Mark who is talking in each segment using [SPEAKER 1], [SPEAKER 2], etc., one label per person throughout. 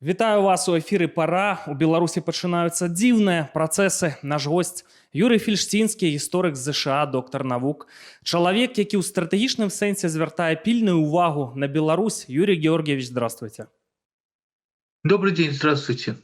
[SPEAKER 1] Вітаю вас у ефірі «Пора». У Білорусі починаються дивні процеси. Наш гость Юрій Фільштінський, історик з США, доктор наук. Чоловік, який у стратегічному сенсі звертає пильную увагу на Білорусь. Юрий Георгиевич, здравствуйте.
[SPEAKER 2] Добрый день, здравствуйте.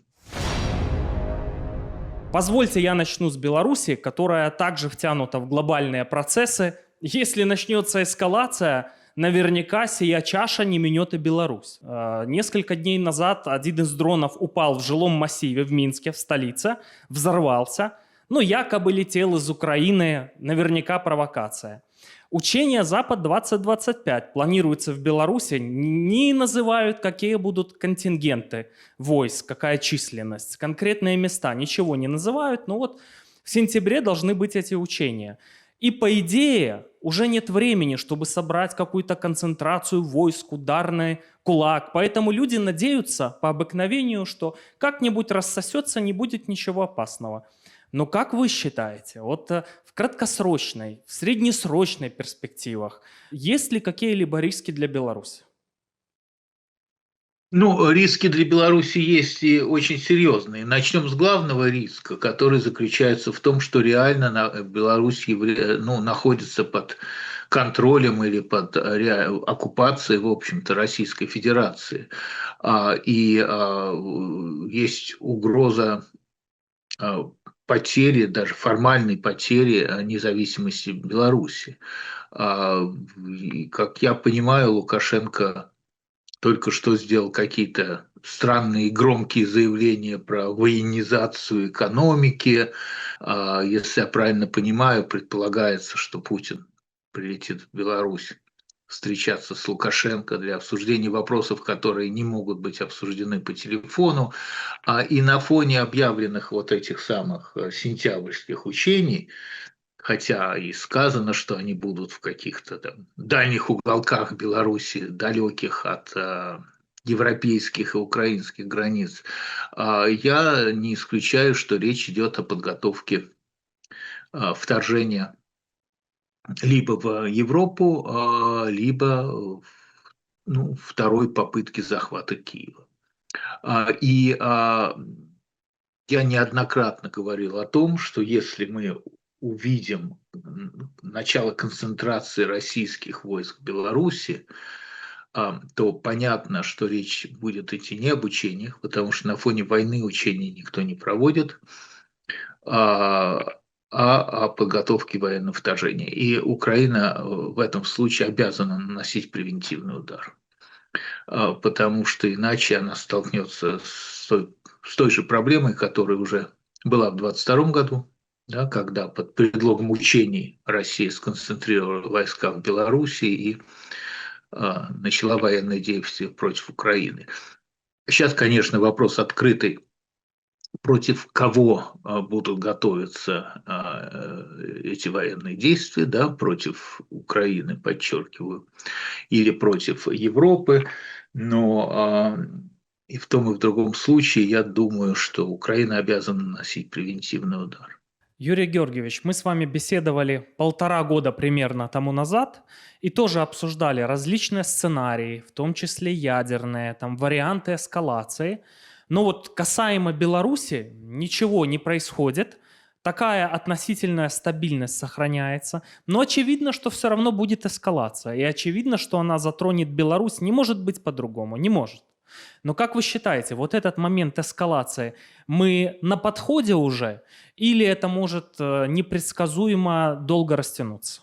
[SPEAKER 1] Позвольте, я начну с Беларуси, которая также втянута в глобальные процессы. Если начнется эскалация, наверняка сия чаша не минет и Беларусь. Несколько дней назад один из дронов упал в жилом массиве в Минске, в столице, взорвался. Ну, якобы летел из Украины, наверняка провокация. Учение «Запад-2025» планируется в Беларуси, не называют, какие будут контингенты войск, какая численность, конкретные места, ничего не называют, но вот в сентябре должны быть эти учения. И по идее уже нет времени, чтобы собрать какую-то концентрацию войск, ударный кулак, поэтому люди надеются по обыкновению, что как-нибудь рассосется, не будет ничего опасного. Но как вы считаете, вот в краткосрочной, в среднесрочной перспективах, есть ли какие-либо риски для Беларуси?
[SPEAKER 2] Ну, риски для Беларуси есть и очень серьезные. Начнем с главного риска, который заключается в том, что реально Беларусь находится под контролем или под оккупацией, в общем-то, Российской Федерации. Есть угроза потери, даже формальной потери независимости Беларуси. Как я понимаю, Лукашенко только что сделал какие-то странные громкие заявления про военизацию экономики. Если я правильно понимаю, предполагается, что Путин прилетит в Беларусь встречаться с Лукашенко для обсуждения вопросов, которые не могут быть обсуждены по телефону. И на фоне объявленных вот этих самых сентябрьских учений, хотя и сказано, что они будут в каких-то там дальних уголках Беларуси, далеких от европейских и украинских границ, я не исключаю, что речь идет о подготовке вторжения либо в Европу, либо второй попытки захвата Киева. Я неоднократно говорил о том, что если мы увидим начало концентрации российских войск в Беларуси, то понятно, что речь будет идти не об учениях, потому что на фоне войны учений никто не проводит, а о подготовке военного вторжения. И Украина в этом случае обязана наносить превентивный удар, потому что иначе она столкнется с той же проблемой, которая уже была в 2022 году, да, когда под предлогом учений Россия сконцентрировала войска в Беларуси и начала военные действия против Украины. Сейчас, конечно, вопрос открытый, против кого будут готовиться эти военные действия, да, против Украины, подчеркиваю, или против Европы, но и в том и в другом случае я думаю, что Украина обязана наносить превентивный удар.
[SPEAKER 1] Юрий Георгиевич, мы с вами беседовали 1,5 года примерно тому назад и тоже обсуждали различные сценарии, в том числе ядерные, там, варианты эскалации. Но вот касаемо Беларуси ничего не происходит, такая относительная стабильность сохраняется, но очевидно, что все равно будет эскалация, и очевидно, что она затронет Беларусь, не может быть по-другому, не может. Но как вы считаете, вот этот момент эскалации, мы на подходе уже, или это может непредсказуемо долго растянуться?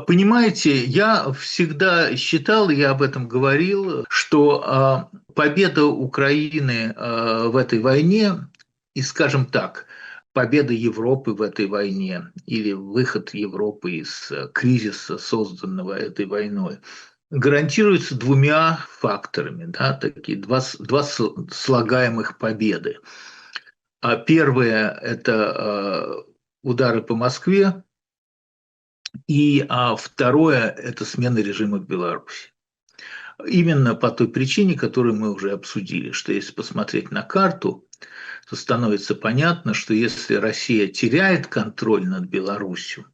[SPEAKER 2] Понимаете, я всегда считал, я об этом говорил, что победа Украины в этой войне, и, скажем так, победа Европы в этой войне или выход Европы из кризиса, созданного этой войной, гарантируется двумя факторами, да, такие два слагаемых победы. Первое – это удары по Москве, и второе – это смена режима в Беларуси. Именно по той причине, которую мы уже обсудили, что если посмотреть на карту, то становится понятно, что если Россия теряет контроль над Беларусью,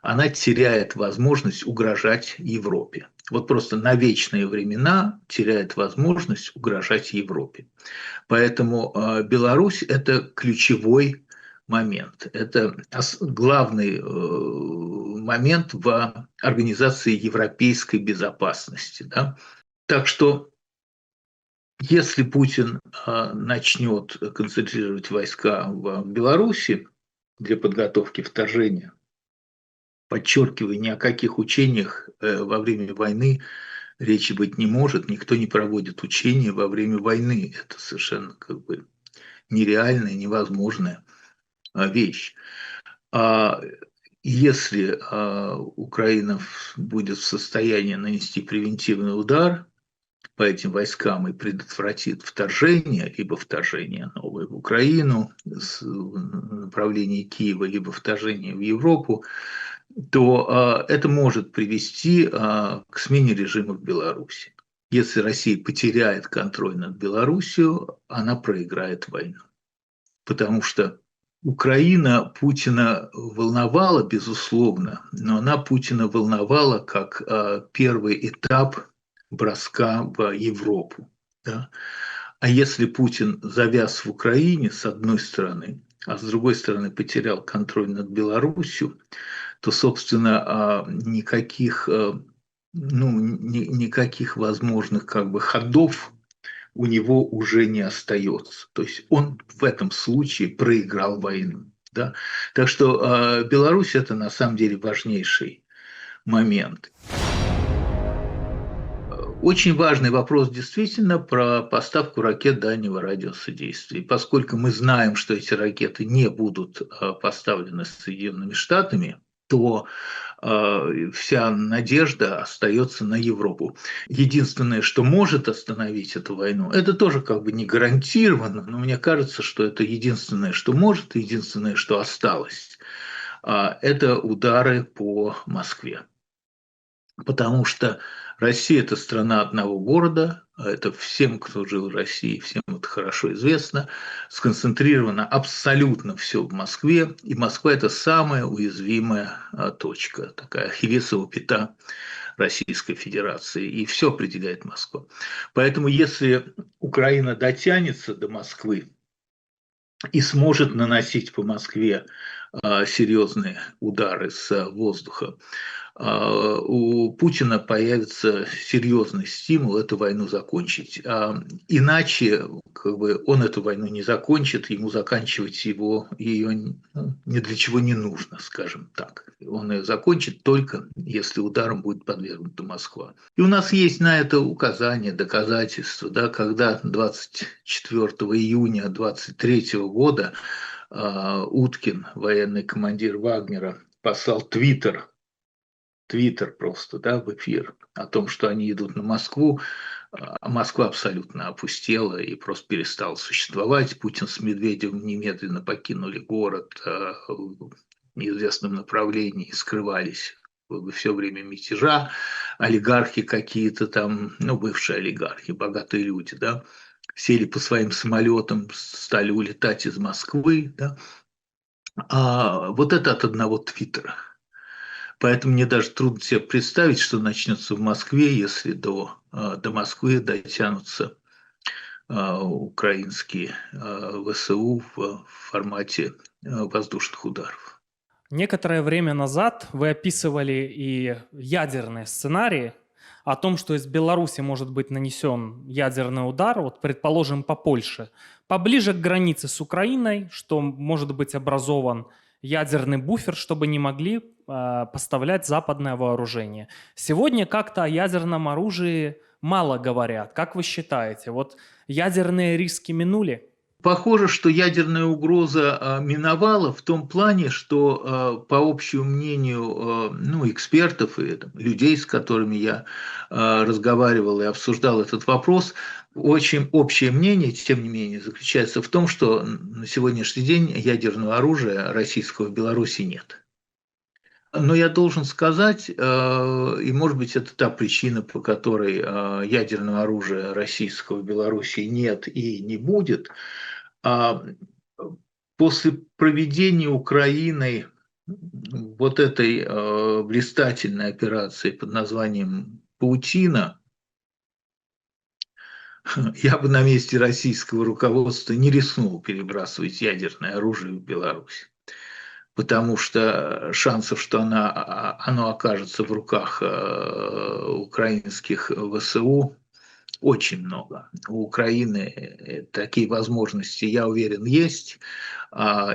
[SPEAKER 2] она теряет возможность угрожать Европе. вот просто на вечные времена теряет возможность угрожать Европе. Поэтому Беларусь – это ключевой момент. Это главный момент в организации европейской безопасности. Да? Так что если Путин начнет концентрировать войска в Беларуси для подготовки вторжения, подчеркиваю, ни о каких учениях во время войны речи быть не может, никто не проводит учения во время войны. Это совершенно как бы нереальная, невозможная вещь. А если Украина будет в состоянии нанести превентивный удар по этим войскам и предотвратит вторжение, либо вторжение новое в Украину с направления Киева, либо вторжение в Европу, то это может привести к смене режима в Беларуси. Если Россия потеряет контроль над Белоруссией, она проиграет войну. Потому что Украина Путина волновала, безусловно, но она Путина волновала как первый этап броска в Европу. Да? А если Путин завяз в Украине, с одной стороны, а с другой стороны потерял контроль над Белоруссией, то, собственно, никаких возможных как бы ходов у него уже не остается. То есть он в этом случае проиграл войну. Да? Так что Беларусь – это на самом деле важнейший момент. Очень важный вопрос действительно про поставку ракет дальнего радиуса действия. И поскольку мы знаем, что эти ракеты не будут поставлены Соединенными Штатами, то вся надежда остается на Европу. Единственное, что может остановить эту войну, это тоже как бы не гарантированно, но мне кажется, что это единственное, что может, единственное, что осталось. Это удары по Москве. Потому что Россия – это страна одного города, это всем, кто жил в России, всем это хорошо известно, сконцентрировано абсолютно все в Москве, и Москва – это самая уязвимая точка, такая ахиллесова пята Российской Федерации, и все определяет Москва. Поэтому если Украина дотянется до Москвы и сможет наносить по Москве серьезные удары с воздуха, у Путина появится серьезный стимул эту войну закончить. Иначе как бы, он эту войну не закончит, ему заканчивать ее ни для чего не нужно, скажем так. Он ее закончит только если ударом будет подвергнута Москва. И у нас есть на это указания, доказательства, да, когда 24 июня 23 года Уткин, военный командир Вагнера, послал Твиттер просто, да, в эфир о том, что они идут на Москву, а Москва абсолютно опустела и просто перестала существовать. Путин с Медведевым немедленно покинули город в неизвестном направлении, скрывались все время мятежа, олигархи какие-то там, ну, бывшие олигархи, богатые люди, да, сели по своим самолетам, стали улетать из Москвы, да. А вот это от одного Твиттера. Поэтому мне даже трудно себе представить, что начнется в Москве, если до Москвы дотянутся украинские ВСУ в формате воздушных ударов.
[SPEAKER 1] Некоторое время назад вы описывали и ядерные сценарии о том, что из Беларуси может быть нанесен ядерный удар, вот, предположим, по Польше, поближе к границе с Украиной, что может быть образован ядерный буфер, чтобы не могли поставлять западное вооружение. Сегодня как-то о ядерном оружии мало говорят. Как вы считаете, вот ядерные риски минули?
[SPEAKER 2] Похоже, что ядерная угроза миновала в том плане, что по общему мнению экспертов и людей, с которыми я разговаривал и обсуждал этот вопрос, очень общее мнение, тем не менее, заключается в том, что на сегодняшний день ядерного оружия российского в Беларуси нет. Но я должен сказать, и может быть это та причина, по которой ядерного оружия российского в Беларуси нет и не будет, после проведения Украиной вот этой блистательной операции под названием паутина, я бы на месте российского руководства не рискнул перебрасывать ядерное оружие в Беларусь, потому что шансов, что оно окажется в руках украинских ВСУ, очень много. У Украины такие возможности, я уверен, есть.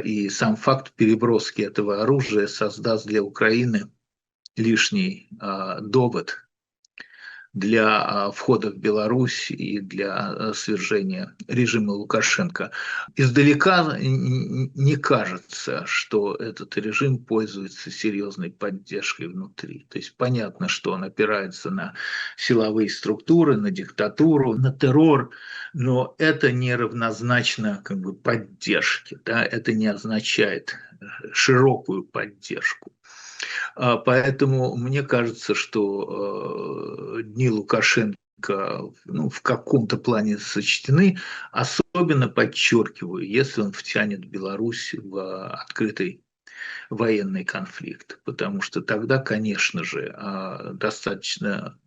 [SPEAKER 2] И сам факт переброски этого оружия создаст для Украины лишний довод для входа в Беларусь и для свержения режима Лукашенко. Издалека не кажется, что этот режим пользуется серьезной поддержкой внутри. То есть понятно, что он опирается на силовые структуры, на диктатуру, на террор, но это не равнозначно как бы поддержке, да? Это не означает широкую поддержку. Поэтому мне кажется, что дни Лукашенко в каком-то плане сочтены, особенно подчеркиваю, если он втянет Беларусь в открытый военный конфликт, потому что тогда, конечно же, достаточно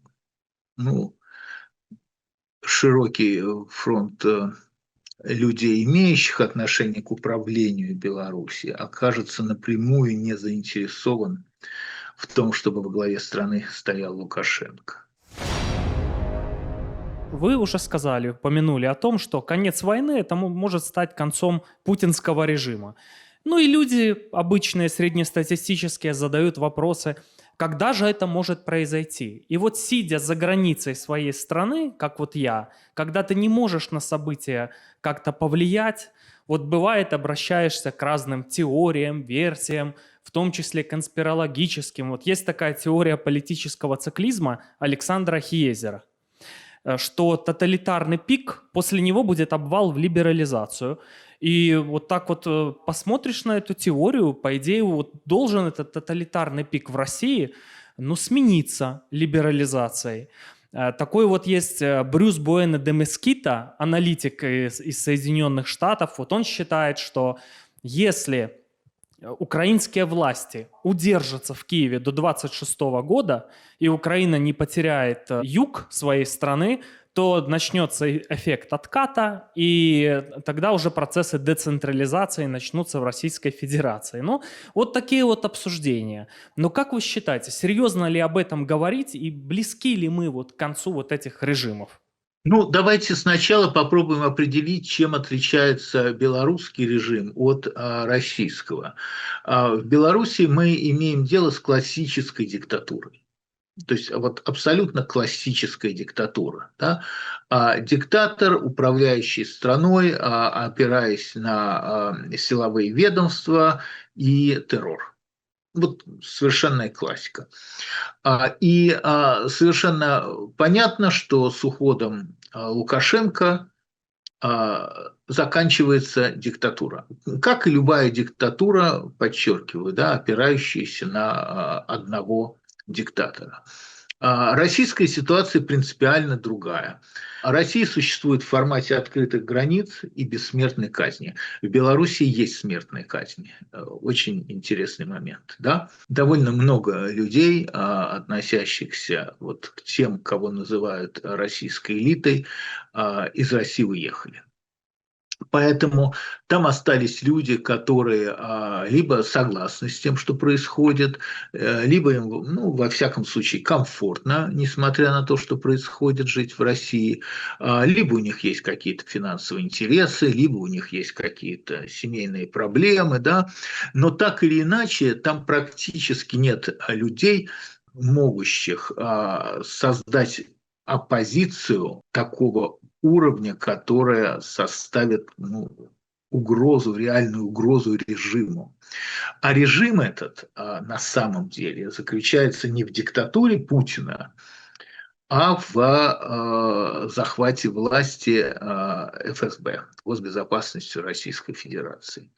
[SPEAKER 2] широкий фронт людей, имеющих отношение к управлению Беларуси, окажется напрямую не заинтересован в том, чтобы во главе страны стоял Лукашенко.
[SPEAKER 1] Вы уже сказали, упомянули о том, что конец войны это может стать концом путинского режима. Ну и люди обычные, среднестатистические, задают вопросы, когда же это может произойти? И вот сидя за границей своей страны, как вот я, когда ты не можешь на события как-то повлиять, вот бывает обращаешься к разным теориям, версиям, в том числе конспирологическим. Вот есть такая теория политического циклизма Александра Хиезера, что тоталитарный пик, после него будет обвал в либерализацию. И вот так вот посмотришь на эту теорию, по идее, вот должен этот тоталитарный пик в России, смениться либерализацией. Такой вот есть Брюс Буэна де Мескита, аналитик из Соединенных Штатов. Вот он считает, что если украинские власти удержатся в Киеве до 26 года, и Украина не потеряет юг своей страны, то начнется эффект отката, и тогда уже процессы децентрализации начнутся в Российской Федерации. Ну, вот такие вот обсуждения. Но как вы считаете, серьезно ли об этом говорить, и близки ли мы вот к концу вот этих режимов?
[SPEAKER 2] Давайте сначала попробуем определить, чем отличается белорусский режим от российского. В Беларуси мы имеем дело с классической диктатурой. То есть вот абсолютно классическая диктатура. Да? Диктатор, управляющий страной, опираясь на силовые ведомства и террор. Вот совершенная классика. И совершенно понятно, что с уходом Лукашенко заканчивается диктатура. Как и любая диктатура, подчеркиваю, да, опирающаяся на одного диктатора. Российская ситуация принципиально другая. Россия существует в формате открытых границ и бессмертной казни. В Беларуси есть смертная казнь. Очень интересный момент. Да? Довольно много людей, относящихся вот к тем, кого называют российской элитой, из России уехали. Поэтому там остались люди, которые либо согласны с тем, что происходит, либо им, во всяком случае, комфортно, несмотря на то, что происходит, жить в России, либо у них есть какие-то финансовые интересы, либо у них есть какие-то семейные проблемы, да, но так или иначе там практически нет людей, могущих создать оппозицию такого уровня, которая составит угрозу, реальную угрозу режиму. А режим этот на самом деле заключается не в диктатуре Путина, а в захвате власти ФСБ, Госбезопасности Российской Федерации.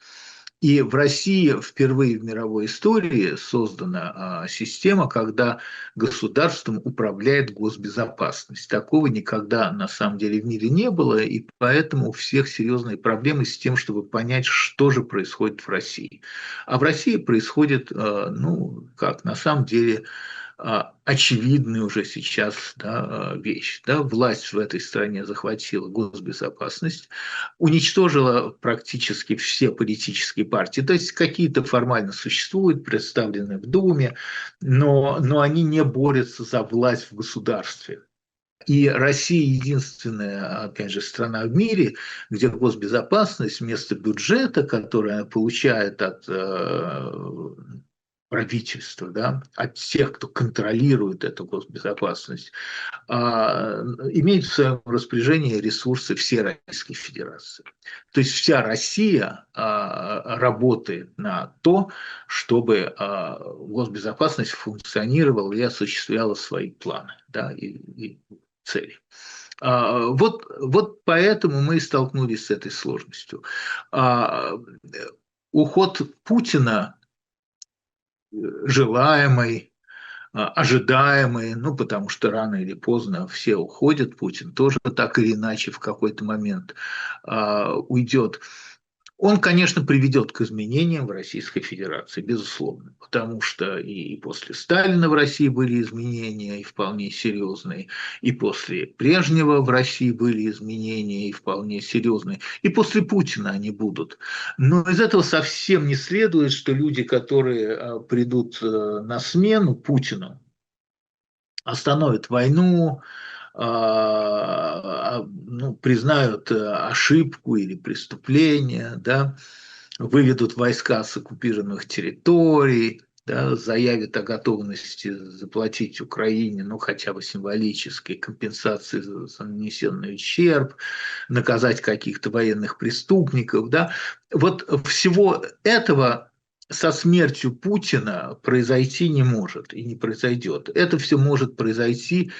[SPEAKER 2] И в России впервые в мировой истории создана система, когда государством управляет госбезопасность. Такого никогда на самом деле в мире не было, и поэтому у всех серьезные проблемы с тем, чтобы понять, что же происходит в России. А в России происходит, на самом деле, очевидная уже сейчас, да, вещь. Да, власть в этой стране захватила госбезопасность, уничтожила практически все политические партии. То есть какие-то формально существуют, представлены в Думе, но они не борются за власть в государстве. И Россия единственная, опять же, страна в мире, где госбезопасность вместо бюджета, который она получает от правительства, да, от тех, кто контролирует эту госбезопасность, имеет в своем распоряжении ресурсы всей Российской Федерации. То есть вся Россия работает на то, чтобы госбезопасность функционировала и осуществляла свои планы, да, и цели. Вот поэтому мы и столкнулись с этой сложностью. Уход Путина желаемый, ожидаемый, ну, потому что рано или поздно все уходят, Путин тоже так или иначе в какой-то момент уйдет. Он, конечно, приведет к изменениям в Российской Федерации, безусловно, потому что и после Сталина в России были изменения, и вполне серьезные, и после Брежнева в России были изменения, и вполне серьезные, и после Путина они будут. Но из этого совсем не следует, что люди, которые придут на смену Путину, остановят войну, ну, признают ошибку или преступление, да, выведут войска с оккупированных территорий, да, заявят о готовности заплатить Украине, ну, хотя бы символической компенсации за нанесенный ущерб, наказать каких-то военных преступников. Да. Вот всего этого со смертью Путина произойти не может и не произойдет. Это все может произойти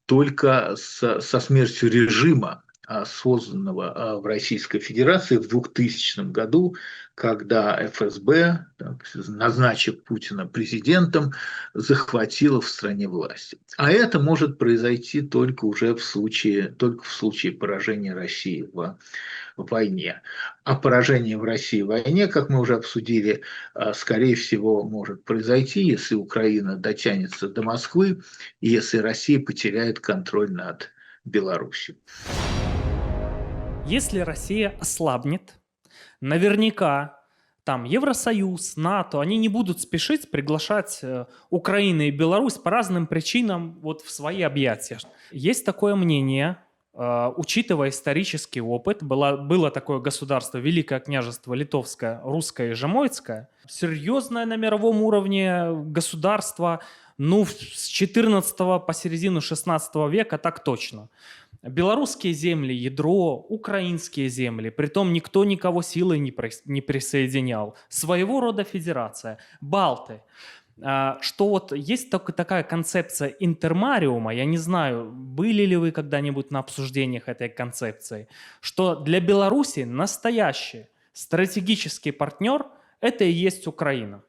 [SPEAKER 2] только со смертью режима, созданного в Российской Федерации в 2000 году, когда ФСБ, назначив Путина президентом, захватила в стране власть. А это может произойти только в случае поражения России в войне. А поражение в России в войне, как мы уже обсудили, скорее всего, может произойти, если Украина дотянется до Москвы, и если Россия потеряет контроль над Беларусью.
[SPEAKER 1] Если Россия ослабнет, наверняка там Евросоюз, НАТО, они не будут спешить приглашать Украину и Беларусь по разным причинам вот в свои объятия. Есть такое мнение, учитывая исторический опыт, было такое государство, Великое княжество Литовское, Русское и Жемойцкое, серьезное на мировом уровне государство, ну, с 14 по середину 16 века так точно. Белорусские земли, ядро, украинские земли, притом никто никого силой не присоединял. Своего рода федерация. Балты. Что вот есть только такая концепция интермариума, я не знаю, были ли вы когда-нибудь на обсуждениях этой концепции, что для Беларуси настоящий стратегический партнер – это и есть Украина.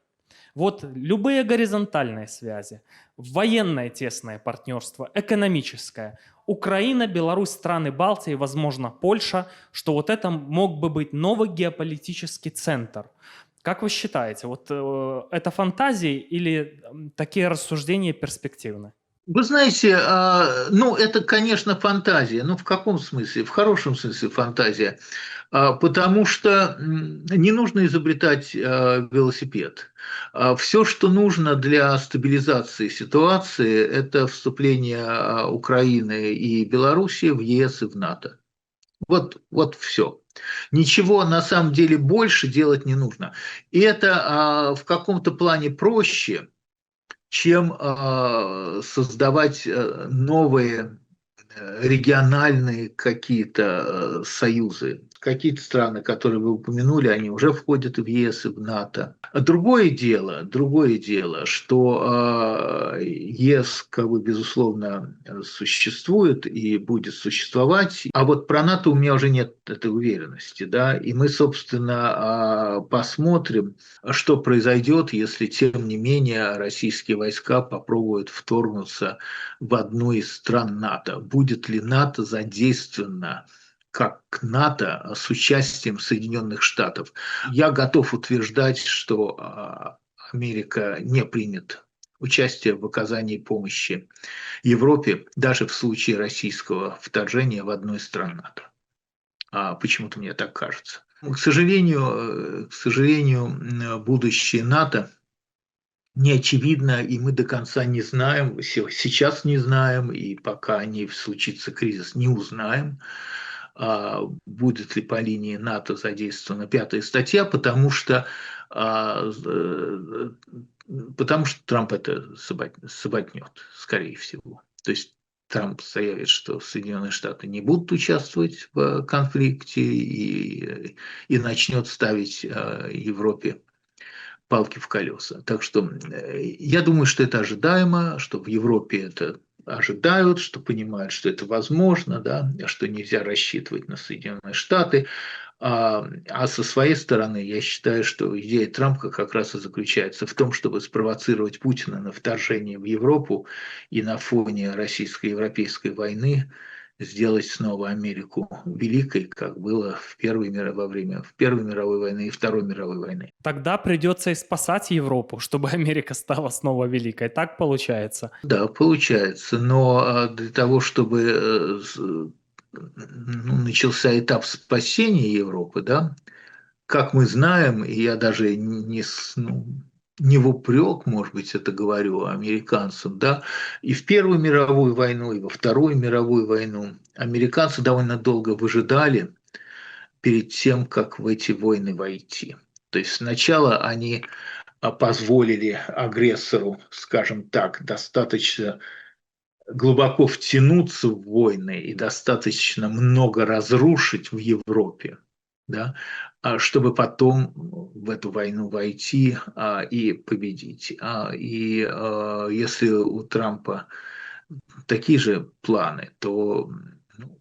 [SPEAKER 1] Вот любые горизонтальные связи, военное тесное партнерство, экономическое, Украина, Беларусь, страны Балтии, возможно, Польша, что вот это мог бы быть новый геополитический центр. Как вы считаете, вот это фантазии или такие рассуждения перспективны?
[SPEAKER 2] Вы знаете, ну, это, конечно, фантазия. Ну, в каком смысле? В хорошем смысле фантазия. Потому что не нужно изобретать велосипед. Все, что нужно для стабилизации ситуации, это вступление Украины и Белоруссии в ЕС и в НАТО. Вот все. Ничего на самом деле больше делать не нужно. И это в каком-то плане проще, чем создавать новые региональные какие-то союзы. Какие-то страны, которые вы упомянули, они уже входят в ЕС и в НАТО. Другое дело, что ЕС, как бы, безусловно, существует и будет существовать, а вот про НАТО у меня уже нет этой уверенности, да, и мы, собственно, посмотрим, что произойдет, если, тем не менее, российские войска попробуют вторгнуться в одну из стран НАТО. Будет ли НАТО задействовано как НАТО с участием Соединенных Штатов? Я готов утверждать, что Америка не примет участие в оказании помощи Европе даже в случае российского вторжения в одну из стран НАТО. Почему-то мне так кажется. К сожалению, будущее НАТО не очевидно, и мы до конца не знаем, сейчас не знаем, и пока не случится кризис, не узнаем, будет ли по линии НАТО задействована пятая статья, потому что Трамп это саботнет, скорее всего. То есть Трамп заявит, что Соединенные Штаты не будут участвовать в конфликте и начнет ставить Европе палки в колеса. Так что я думаю, что это ожидаемо, что в Европе это ожидают, что понимают, что это возможно, да, что нельзя рассчитывать на Соединенные Штаты. Со своей стороны, я считаю, что идея Трампа как раз и заключается в том, чтобы спровоцировать Путина на вторжение в Европу и на фоне российско-европейской войны сделать снова Америку великой, как было во время Первой мировой войны и Второй мировой войны.
[SPEAKER 1] Тогда придется и спасать Европу, чтобы Америка стала снова великой. Так получается?
[SPEAKER 2] Да, получается. Но для того, чтобы начался этап спасения Европы, да, как мы знаем, и я даже не в упрек, может быть, это говорю американцам, да, и в Первую мировую войну, и во Вторую мировую войну американцы довольно долго выжидали перед тем, как в эти войны войти. То есть сначала они позволили агрессору, скажем так, достаточно глубоко втянуться в войны и достаточно много разрушить в Европе, да, чтобы потом в эту войну войти и победить. Если у Трампа такие же планы, то,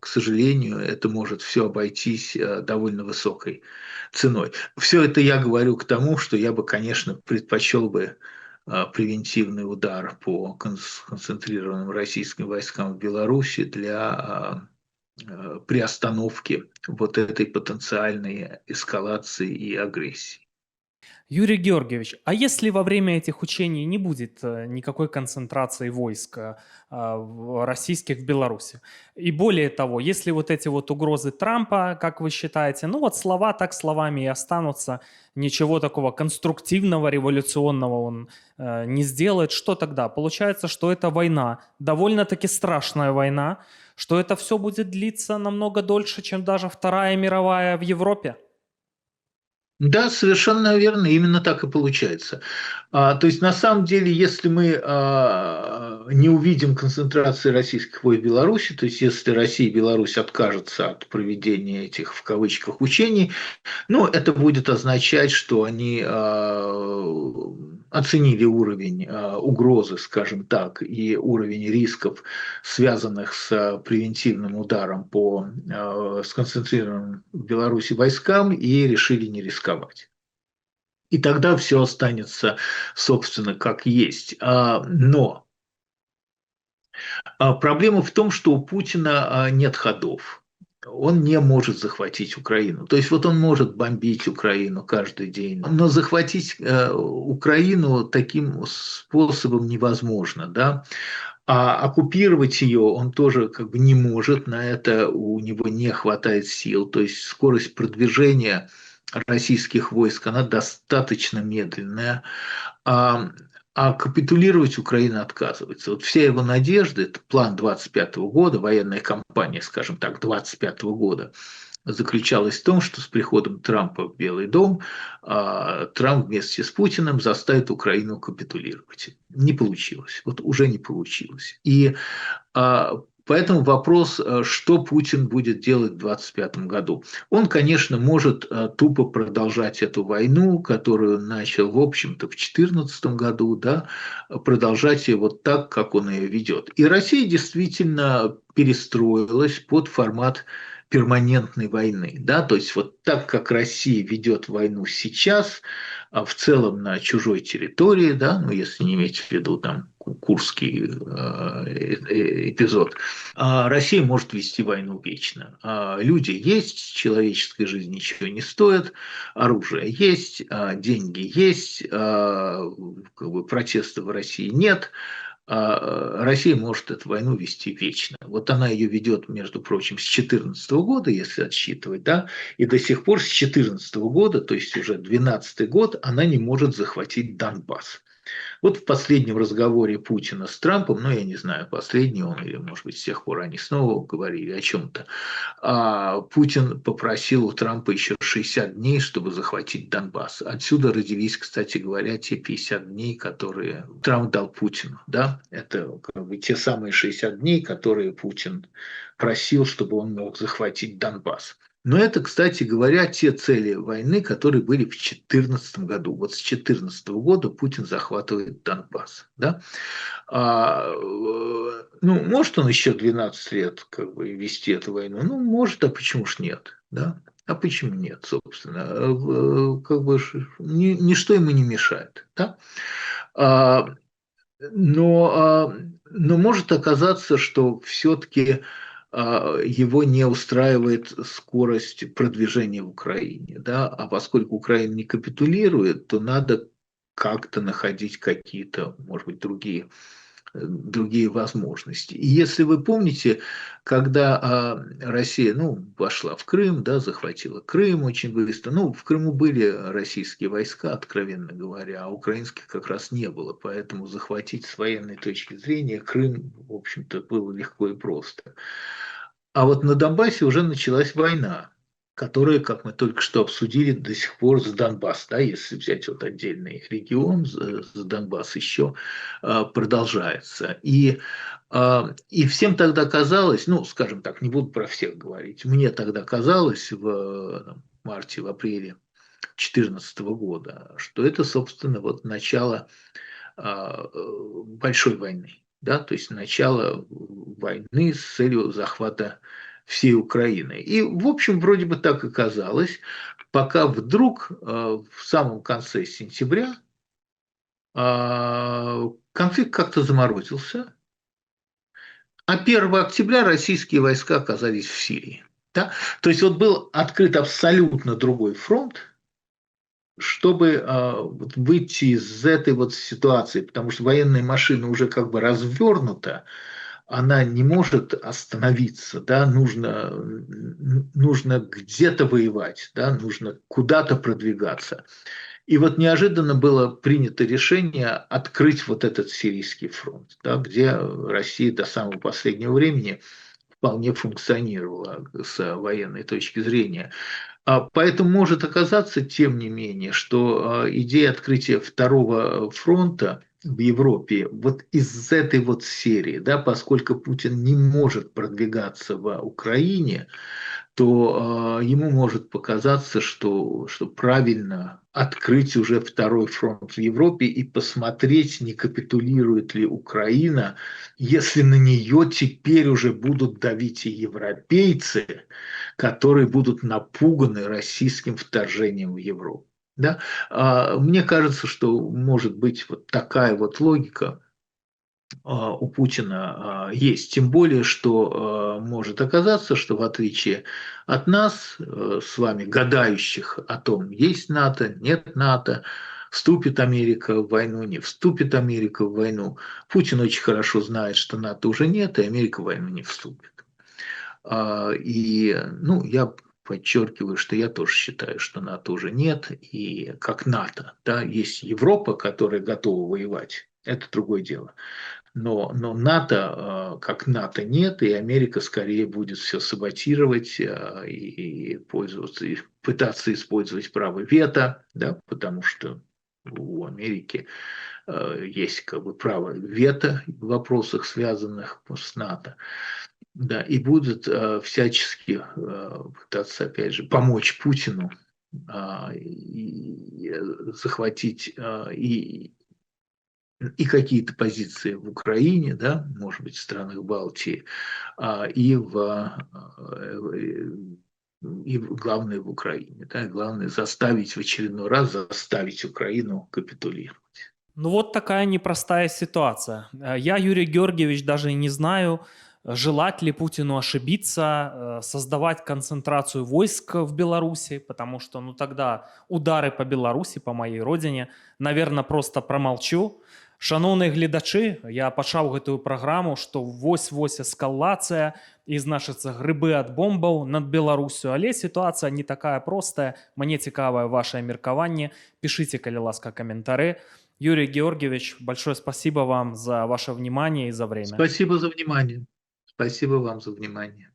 [SPEAKER 2] к сожалению, это может все обойтись довольно высокой ценой. Все это я говорю к тому, что я бы, конечно, предпочел бы превентивный удар по концентрированным российским войскам в Беларуси для приостановки вот этой потенциальной эскалации и агрессии.
[SPEAKER 1] Юрий Георгиевич, а если во время этих учений не будет никакой концентрации войск российских в Беларуси? И более того, если вот эти вот угрозы Трампа, как вы считаете, ну вот слова так словами и останутся, ничего такого конструктивного, революционного он не сделает, что тогда? Получается, что это война, довольно-таки страшная война, что это все будет длиться намного дольше, чем даже Вторая мировая в Европе?
[SPEAKER 2] Да, совершенно верно, именно так и получается. То есть, на самом деле, если мы не увидим концентрации российских войск в Беларуси, то есть, если Россия и Беларусь откажутся от проведения этих, в кавычках, учений, ну, это будет означать, что они оценили уровень угрозы, скажем так, и уровень рисков, связанных с превентивным ударом по сконцентрированным в Беларуси войскам, и решили не рисковать. И тогда все останется, собственно, как есть. Но проблема в том, что у Путина нет ходов. Он не может захватить Украину. То есть вот он может бомбить Украину каждый день, но захватить Украину таким способом невозможно, да. А оккупировать ее он тоже как бы не может, на это у него не хватает сил. То есть скорость продвижения российских войск, она достаточно медленная. А капитулировать Украина отказывается. Вот все его надежды, это план 25 года, военная кампания, скажем так, 25 года, заключалась в том, что с приходом Трампа в Белый дом Трамп вместе с Путиным заставит Украину капитулировать. Не получилось. Вот уже не получилось. И поэтому вопрос, что Путин будет делать в 2025 году. Он, конечно, может тупо продолжать эту войну, которую он начал, в общем-то, в 2014 году, да, продолжать ее вот так, как он ее ведет. И Россия действительно перестроилась под формат перманентной войны. Да? То есть вот так, как Россия ведет войну сейчас, в целом на чужой территории, да, ну, если не иметь в виду там Курский эпизод, Россия может вести войну вечно. Люди есть, человеческая жизнь ничего не стоит, оружие есть, деньги есть, как бы протеста в России нет. Россия может эту войну вести вечно. Вот она ее ведет, между прочим, с 2014 года, если отсчитывать, да, и до сих пор с 2014 года, то есть уже 12 год, она не может захватить Донбасс. Вот в последнем разговоре Путина с Трампом, ну, я не знаю, последний он или, может быть, с тех пор они снова говорили о чем-то, Путин попросил у Трампа еще 60 дней, чтобы захватить Донбасс. Отсюда родились, кстати говоря, те 50 дней, которые Трамп дал Путину. Да? Это как бы те самые 60 дней, которые Путин просил, чтобы он мог захватить Донбасс. Но это, кстати говоря, те цели войны, которые были в 2014 году. Вот с 2014 года Путин захватывает Донбасс. Да? Ну, может он еще 12 лет как бы вести эту войну? Ну, может, а почему ж нет? Да? А почему нет, собственно? Как бы ничто ему не мешает. Да? А, но может оказаться, что все-таки его не устраивает скорость продвижения в Украине. Да? А поскольку Украина не капитулирует, то надо как-то находить какие-то, может быть, другие возможности. И если вы помните, когда Россия вошла в Крым, да, захватила Крым очень быстро, в Крыму были российские войска, откровенно говоря, а украинских как раз не было, поэтому захватить с военной точки зрения Крым, в общем-то, было легко и просто. А вот на Донбассе уже началась война, которая, как мы только что обсудили, до сих пор за Донбасс, да, если взять вот отдельный регион, за Донбасс еще продолжается. И всем тогда казалось, скажем так, не буду про всех говорить, мне тогда казалось в марте, в апреле 2014 года, что это, собственно, вот начало большой войны, да, то есть начало войны с целью захвата всей Украины. И, в общем, вроде бы так и казалось, пока вдруг в самом конце сентября конфликт как-то заморозился, а 1 октября российские войска оказались в Сирии. Да? То есть вот был открыт абсолютно другой фронт, чтобы выйти из этой вот ситуации, потому что военная машина уже как бы развернута, она не может остановиться, да, нужно где-то воевать, да, нужно куда-то продвигаться. И вот неожиданно было принято решение открыть вот этот сирийский фронт, да, где Россия до самого последнего времени вполне функционировала с военной точки зрения. Поэтому может оказаться, тем не менее, что идея открытия второго фронта в Европе вот из этой вот серии, да, поскольку Путин не может продвигаться в Украине, то ему может показаться, что правильно открыть уже второй фронт в Европе и посмотреть, не капитулирует ли Украина, если на нее теперь уже будут давить и европейцы, которые будут напуганы российским вторжением в Европу. Да? Мне кажется, что может быть вот такая вот логика у Путина есть. Тем более, что может оказаться, что в отличие от нас, с вами гадающих о том, есть НАТО, нет НАТО, вступит Америка в войну, не вступит Америка в войну, Путин очень хорошо знает, что НАТО уже нет, и Америка в войну не вступит. Я подчеркиваю, что я тоже считаю, что НАТО уже нет, и как НАТО, да, есть Европа, которая готова воевать, это другое дело. Но НАТО, как НАТО нет, и Америка скорее будет все саботировать и пользоваться, и пытаться использовать право вето, да, потому что у Америки есть как бы право вето в вопросах, связанных с НАТО. Да, и будут всячески пытаться, опять же, помочь Путину и захватить и и какие-то позиции в Украине, да, может быть, в странах Балтии, и главное в Украине. Да, главное заставить в очередной раз заставить Украину капитулировать.
[SPEAKER 1] Ну вот такая непростая ситуация. Я, Юрий Георгиевич, даже и не знаю, желать ли Путину ошибиться, создавать концентрацию войск в Беларуси, потому что, ну тогда удары по Беларуси, по моей родине, наверное, просто промолчу. Шановні глядачі, я пачаў гэтую праграму, што вось-вось эскалацыя і, значыцца, грыбы ад бомбаў над Беларусю, але сітуацыя не такая простая. Мне цікавае вашае меркаванне. Пішыце, калі ласка, каментары. Юрий Георгиевич, большое спасибо вам за ваше внимание и за время.
[SPEAKER 2] Спасибо за внимание. Спасибо вам за внимание.